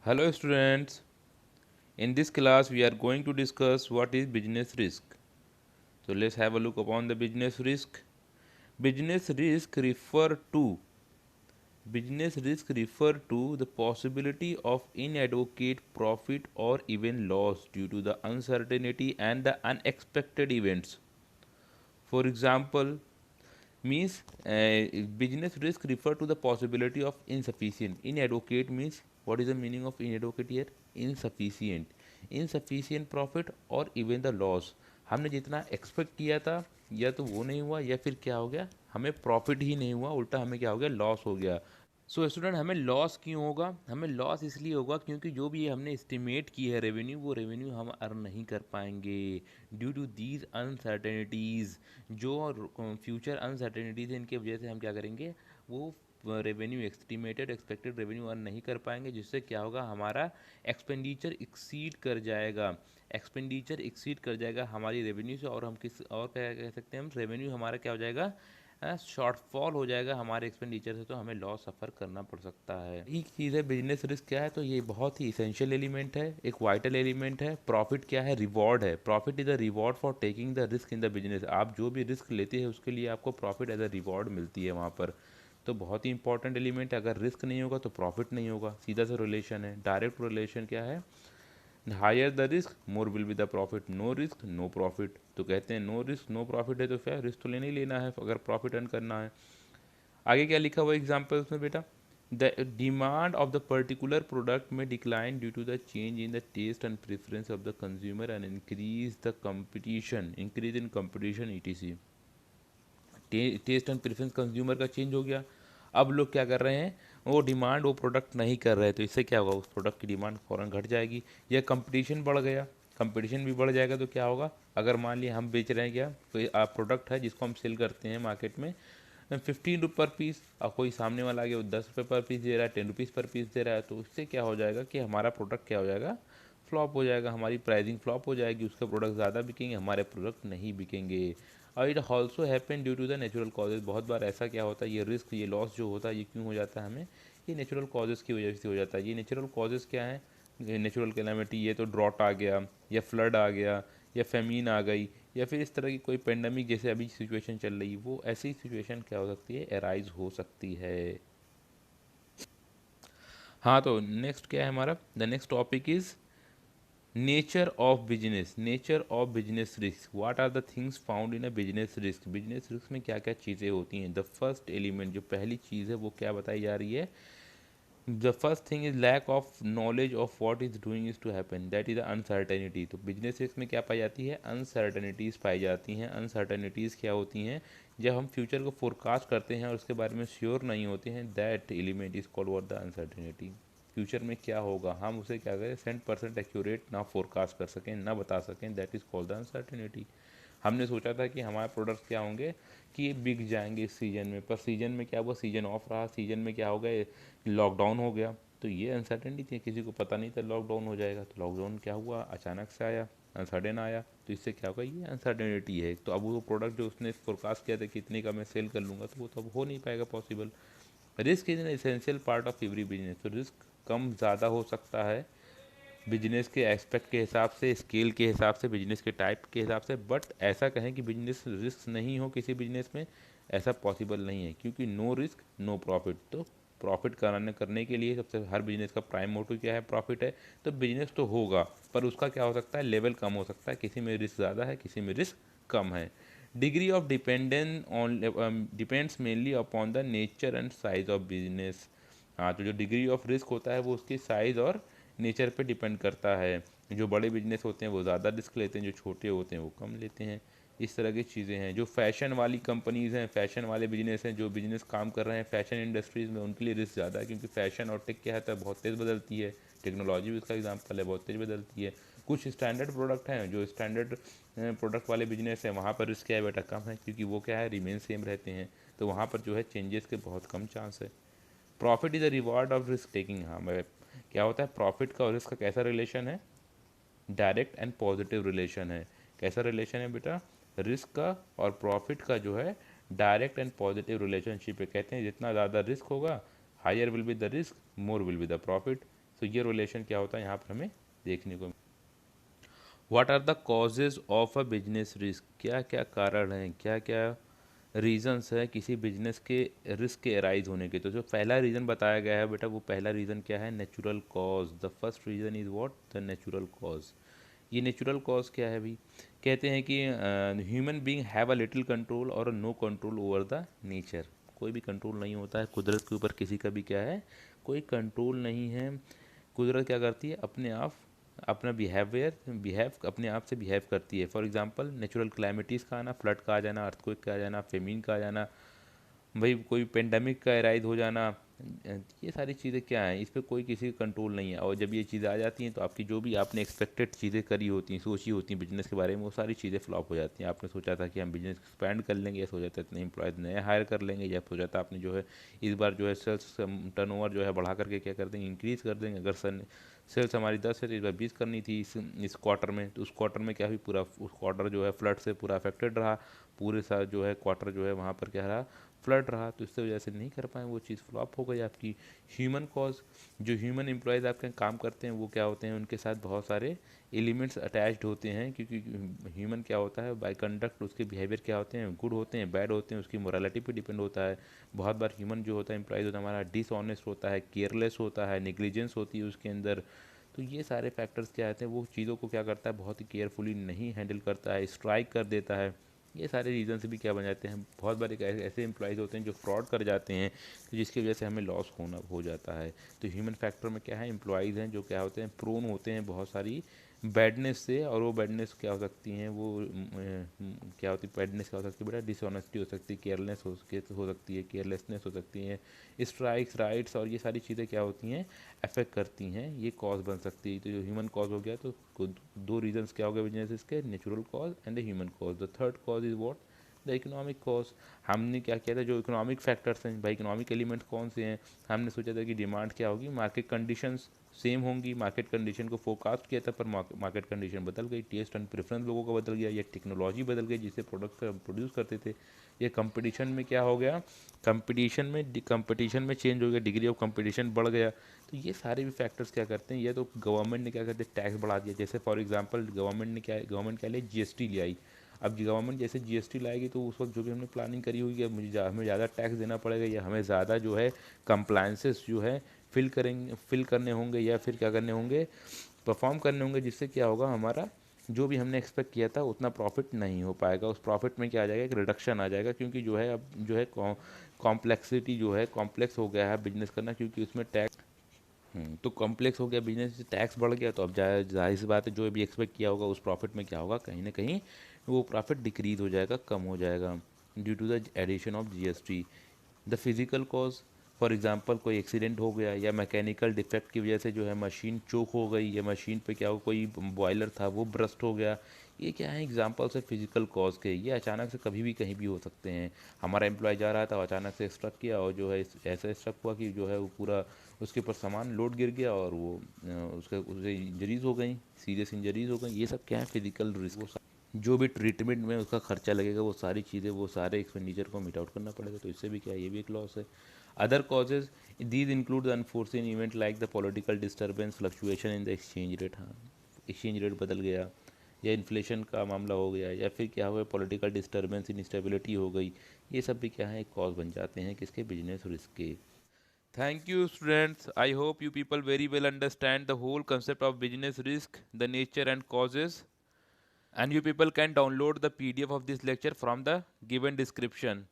Hello students, in this class we are going to discuss what is business risk. So let's have a look upon the business risk. Business risk refer to Business risk refer to the possibility of inadvertent profit or even loss due to the uncertainty and the unexpected events. For example, means business risk refer to the possibility of insufficient. Inadequate means, what is the meaning of inadequate here? Insufficient profit और even the loss, हमने जितना expect किया था या तो वो नहीं हुआ या फिर क्या हो गया, हमें प्रॉफिट ही नहीं हुआ, उल्टा हमें क्या हो गया, लॉस हो गया। सो स्टूडेंट, हमें लॉस क्यों होगा? हमें लॉस इसलिए होगा क्योंकि जो भी हमने एस्टिमेट की है रेवेन्यू, वो रेवेन्यू हम अर्न नहीं कर पाएंगे ड्यू टू दीज अनसर्टेनिटीज़। जो फ्यूचर अनसर्टेनिटीज़ है, इनके वजह से हम क्या करेंगे, वो revenue estimated expected revenue earn नहीं कर पाएंगे, जिससे क्या होगा, हमारा एक्सपेंडिचर एक्सीड कर जाएगा। एक्सपेंडिचर एक्सीड कर जाएगा हमारी रेवेन्यू से, और हम किस और क्या कह सकते हैं, हम रेवेन्यू हमारा क्या हो जाएगा, शॉर्टफॉल हो जाएगा हमारे एक्सपेंडिचर से, तो हमें लॉस सफ़र करना पड़ सकता है। एक चीज़ है बिजनेस रिस्क क्या है, तो ये बहुत ही इसेंशियल एलिमेंट है, एक वाइटल एलिमेंट है। प्रॉफिट क्या है? रिवॉर्ड है। Profit is a reward for taking the risk in the business. आप जो भी रिस्क लेते हैं उसके लिए आपको प्रॉफिट एज अ रिवॉर्ड मिलती है वहाँ पर। तो बहुत ही इंपॉर्टेंट एलिमेंट है। अगर रिस्क नहीं होगा तो प्रॉफिट नहीं होगा, सीधा सा रिलेशन है, डायरेक्ट रिलेशन क्या है, higher the risk more will be the profit, no risk no profit. तो कहते हैं नो रिस्क नो प्रॉफिट है, तो फिर रिस्क तो लेना ही लेना है अगर प्रॉफिट अर्न करना है। आगे क्या लिखा हुआ एग्जाम्पल उसमें बेटा, the demand of the particular product में decline due to the change in the taste and preference of the consumer and increase the competition, increase in competition ETC. Taste and preference consumer का change हो गया, अब लोग क्या कर रहे हैं, वो डिमांड वो प्रोडक्ट नहीं कर रहे, तो इससे क्या होगा, उस प्रोडक्ट की डिमांड फ़ौरन घट जाएगी। या कंपटीशन बढ़ गया, कंपटीशन भी बढ़ जाएगा, तो क्या होगा, अगर मान लिया हम बेच रहे हैं, क्या कोई प्रोडक्ट है जिसको हम सेल करते हैं मार्केट में 15 रुपये पर पीस, और कोई सामने वाला आ गया वो 10 रुपये पर पीस दे रहा है, 10 रुपीज़ पर पीस दे रहा है, तो उससे क्या हो जाएगा कि हमारा प्रोडक्ट क्या हो जाएगा, फ्लॉप हो जाएगा, हमारी प्राइसिंग फ्लॉप हो जाएगी, उसके प्रोडक्ट ज़्यादा बिकेंगे, हमारे प्रोडक्ट नहीं बिकेंगे। और it also happen due to the natural causes. बहुत बार ऐसा क्या होता है, ये रिस्क ये लॉस जो होता है ये क्यों हो जाता है हमें, ये नेचुरल कॉजेज़ की वजह से हो जाता है। ये नेचुरल कॉजेज़ क्या है, नेचुरल कैलामिटी, ये तो ड्रॉट आ गया या फ्लड आ गया या फेमीन आ गई, या फिर इस तरह की कोई पेंडेमिक जैसे अभी सिचुएशन चल रही, वो ऐसी सिचुएशन क्या हो सकती है, एराइज हो सकती है। हाँ, तो नेक्स्ट क्या है हमारा, the next topic is nature of business. Nature of business risk, what are the things found in a business risk. Business risk में क्या क्या चीज़ें होती हैं। द फर्स्ट एलिमेंट, जो पहली चीज़ है वो क्या बताई जा रही है, the first thing is lack of knowledge of what is doing is to happen, that is uncertainty. तो बिजनेस रिस्क में क्या पाई जाती है, अनसर्टेनिटीज़ पाई जाती हैं। अनसर्टेनिटीज़ क्या होती हैं, जब हम फ्यूचर को फोरकास्ट करते हैं और उसके बारे में श्योर नहीं होते हैं, that element is called what the uncertainty. Future में क्या होगा हम उसे क्या करें, 100% एक्यूरेट ना फोरकास्ट कर सकें, ना बता सकें, that is called the uncertainty. हमने सोचा था कि हमारे प्रोडक्ट्स क्या होंगे कि ये बिक जाएंगे इस सीज़न में, पर सीज़न में क्या हुआ, सीज़न ऑफ रहा, सीज़न में क्या हो गया, लॉकडाउन हो गया। तो ये अनसर्टेनिटी थी, किसी को पता नहीं था लॉकडाउन हो जाएगा, तो लॉकडाउन क्या हुआ, अचानक से आया, अनसर्टेन आया, तो इससे क्या होगा, ये अनसर्टेनिटी है। तो अब वो प्रोडक्ट जो उसने फोरकास्ट किया था कि इतने का मैं सेल कर लूँगा, तो वो तो अब हो नहीं पाएगा possible. Risk is an essential part of every business. तो रिस्क कम ज़्यादा हो सकता है बिजनेस के एस्पेक्ट के हिसाब से, स्केल के हिसाब से, बिजनेस के टाइप के हिसाब से, बट ऐसा कहें कि बिजनेस रिस्क नहीं हो किसी बिजनेस में, ऐसा पॉसिबल नहीं है, क्योंकि नो रिस्क नो प्रॉफिट। तो प्रॉफिट करने के लिए सबसे, हर बिजनेस का प्राइम मोटिव क्या है, प्रॉफिट है। तो बिजनेस तो होगा, पर उसका क्या हो सकता है, लेवल कम हो सकता है, किसी में रिस्क ज़्यादा है, किसी में रिस्क कम है। Degree of dependence on depends mainly upon the nature and size of business. हाँ, तो जो डिग्री ऑफ रिस्क होता है वो उसकी साइज़ और नेचर पे डिपेंड करता है। जो बड़े बिजनेस होते हैं वो ज़्यादा रिस्क लेते हैं, जो छोटे होते हैं वो कम लेते हैं। इस तरह की चीज़ें हैं। जो फैशन वाली कंपनीज़ हैं, फैशन वाले बिजनेस हैं, जो बिजनेस काम कर रहे हैं फैशन इंडस्ट्रीज़ में, उनके लिए रिस्क ज़्यादा है, क्योंकि फैशन और टेक क्या है, तो बहुत तेज़ बदलती है। टेक्नोलॉजी भी उसका एग्जाम्पल है, बहुत तेज़ बदलती है। कुछ स्टैंडर्ड प्रोडक्ट हैं, जो स्टैंडर्ड प्रोडक्ट वाले बिजनेस है, वहाँ पर रिस्क क्या है बेटा, कम है, क्योंकि वो क्या है, रिमेन सेम रहते हैं, तो वहाँ पर जो है चेंजेस के बहुत कम चांस है। Profit is the reward of risk taking. हाँ, मैं क्या होता है, प्रॉफिट का और रिस्क का कैसा रिलेशन है, डायरेक्ट एंड पॉजिटिव रिलेशन है। कैसा रिलेशन है बेटा, रिस्क का और प्रॉफिट का जो है डायरेक्ट एंड पॉजिटिव रिलेशनशिप है। कहते हैं जितना ज़्यादा रिस्क होगा, higher will be the risk, more will be the profit. तो ये रिलेशन क्या होता है यहाँ पर हमें देखने को। What are the causes of a business risk, क्या क्या कारण हैं, क्या क्या रीजंस है किसी बिजनेस के रिस्क के अराइज होने के। तो जो पहला रीज़न बताया गया है बेटा, वो पहला रीज़न क्या है, natural cause. The first reason is what, the natural cause. ये नेचुरल कॉज क्या है भाई, कहते हैं कि human being have a little control और no control over the nature. कोई भी कंट्रोल नहीं होता है कुदरत के ऊपर, किसी का भी क्या है, कोई कंट्रोल नहीं है। कुदरत क्या करती है, अपने आप अपना बिहेव अपने आप से बिहेव करती है। फॉर एग्जांपल नेचुरल क्लाइमिटीज़ का आना, फ्लड का आ जाना, अर्थक्वेक का आ जाना, फेमिन का आ जाना, भाई कोई पेंडेमिक का राइज हो जाना, ये सारी चीज़ें क्या हैं, इस पे कोई किसी का कंट्रोल नहीं है। और जब ये चीज़ें आ जाती हैं तो आपकी जो भी आपने एक्सपेक्टेड चीज़ें करी होती हैं, सोची होती हैं बिजनेस के बारे में, वो सारी चीज़ें फ्लॉप हो जाती हैं। आपने सोचा था कि हम बिजनेस एक्सपैंड कर लेंगे, या सोचा था इतने एम्प्लॉयज़ नए हायर कर लेंगे, या सोचा था आपने जो है इस बार जो है सेल्स टर्नओवर जो है बढ़ा करके क्या कर देंगे, इंक्रीज़ कर देंगे। अगर सेल्स हमारी 10 है तो इस बार 20 करनी थी इस क्वार्टर में, तो उस क्वार्टर में क्या हुई, पूरा उस क्वार्टर जो है फ्लड से पूरा अफेक्टेड रहा, पूरे साल जो है क्वार्टर जो है वहाँ पर क्या रहा, फ्लड रहा, तो इससे वजह से नहीं कर पाए, वो चीज़ फ्लॉप हो गई आपकी। ह्यूमन कॉज, जो ह्यूमन एम्प्लॉयज़ आपके काम करते हैं वो क्या होते हैं, उनके साथ बहुत सारे एलिमेंट्स अटैच्ड होते हैं, क्योंकि ह्यूमन क्या होता है बाय कंडक्ट, उसके बिहेवियर क्या होते हैं, गुड होते हैं, बैड होते हैं, उसकी मोरालिटी पे डिपेंड होता है। बहुत बार ह्यूमन जो होता है एम्प्लॉयज़ होता है हमारा डिसऑनेस्ट होता है, केयरलेस होता है, नेग्लिजेंस होती है उसके अंदर। तो ये सारे फैक्टर्स क्या आते हैं, वो चीज़ों को क्या करता है, बहुत ही केयरफुली नहीं हैंडल करता है, स्ट्राइक कर देता है। ये सारे रीज़न से भी क्या बन जाते हैं, बहुत बार एक ऐसे एम्प्लॉयज़ होते हैं जो फ्रॉड कर जाते हैं, तो जिसकी वजह से हमें लॉस होना हो जाता है। तो ह्यूमन फैक्टर में क्या है, एम्प्लॉयज़ हैं जो क्या होते हैं, प्रोन होते हैं बहुत सारी बैडनेस से। और वो बैडनेस क्या हो सकती हैं, वो क्या होती है, बैडनेस क्या हो सकती है बेटा, डिसऑनेस्टी हो सकती है, केयरलेस हो सकती है, केयरलेसनेस हो सकती है, स्ट्राइक्स राइट्स, और ये सारी चीज़ें क्या होती हैं, अफेक्ट करती हैं, ये कॉज बन सकती है। तो जो ह्यूमन कॉज हो गया, तो दो रीजंस क्या हो गए बिजनेस के, natural cause and the human cause. The third cause is what, the economic cause. हमने क्या किया था, जो इकोनॉमिक फैक्टर्स हैं भाई, इकोनॉमिक एलिमेंट्स कौन से हैं, हमने सोचा था कि डिमांड क्या होगी, मार्केट कंडीशंस सेम होंगी, मार्केट कंडीशन को फोरकास्ट किया था, पर मार्केट कंडीशन बदल गई, टेस्ट एंड प्रेफरेंस लोगों का बदल गया, या टेक्नोलॉजी बदल गई जिससे प्रोडक्ट प्रोड्यूस करते थे। ये कंपटीशन में क्या हो गया, कंपटीशन में चेंज हो गया, डिग्री ऑफ कंपटीशन बढ़ गया। तो ये सारे भी फैक्टर्स क्या करते हैं, ये तो गवर्नमेंट ने क्या करते हैं, टैक्स बढ़ा दिया। जैसे फॉर एग्जांपल गवर्नमेंट क्या ले, जीएसटी ले आई। अब गवर्नमेंट जैसे जीएसटी लाएगी, तो उस वक्त जो भी हमने प्लानिंग करी होगी, अब हमें ज़्यादा टैक्स देना पड़ेगा, या हमें ज़्यादा जो है कंप्लायंसेस जो है फिल करने होंगे, या फिर क्या करने होंगे, परफॉर्म करने होंगे, जिससे क्या होगा, हमारा जो भी हमने एक्सपेक्ट किया था उतना प्रॉफिट नहीं हो पाएगा। उस प्रॉफिट में क्या आ जाएगा, एक रिडक्शन आ जाएगा, क्योंकि जो है अब जो है कॉम्प्लेक्सिटी जो है, कॉम्प्लेक्स हो गया है बिजनेस करना, क्योंकि उसमें टैक्स तो कॉम्प्लेक्स हो गया बिजनेस, टैक्स बढ़ गया, तो अब जाहिर सी बात है, जो भी एक्सपेक्ट किया होगा उस प्रॉफिट में क्या होगा, कहीं ना कहीं वो प्रॉफिट डिक्रीज हो जाएगा, कम हो जाएगा, due to the addition of GST. The physical cause, for example कोई एक्सीडेंट हो गया, या मैकेनिकल डिफेक्ट की वजह से जो है मशीन चोक हो गई, या मशीन पे क्या हो, कोई बॉयलर था वो ब्रस्ट हो गया। ये क्या है, एग्जांपल्स है फिजिकल कॉज के। ये अचानक से कभी भी कहीं भी हो सकते हैं। हमारा एम्प्लॉय जा रहा था, अचानक से स्ट्रक किया, और जो है ऐसा स्ट्रक हुआ कि जो है वो पूरा उसके ऊपर सामान लोड गिर गया, और वो उसे इंजरीज हो गई, सीरियस इंजरीज हो गई। ये सब क्या है, फिजिकल रिस्क। जो भी ट्रीटमेंट में उसका खर्चा लगेगा, वो सारी चीज़ें, वो सारे एक्सपेंडिचर को मीट आउट करना पड़ेगा, तो इससे भी क्या है, ये भी एक लॉस है। Other causes, these include the unforeseen event like the political disturbance, fluctuation in the exchange rate. हाँ, एक्सचेंज रेट बदल गया, या इन्फ्लेशन का मामला हो गया, या फिर क्या हुआ, पॉलिटिकल डिस्टर्बेंस, इंस्टेबिलिटी हो गई। ये सब भी क्या है, एक कॉज बन जाते हैं किसके, बिजनेस रिस्क के। Thank you, students. I hope you people very well understand the whole concept of business risk, the nature and causes. And you people can download the PDF of this lecture from the given description.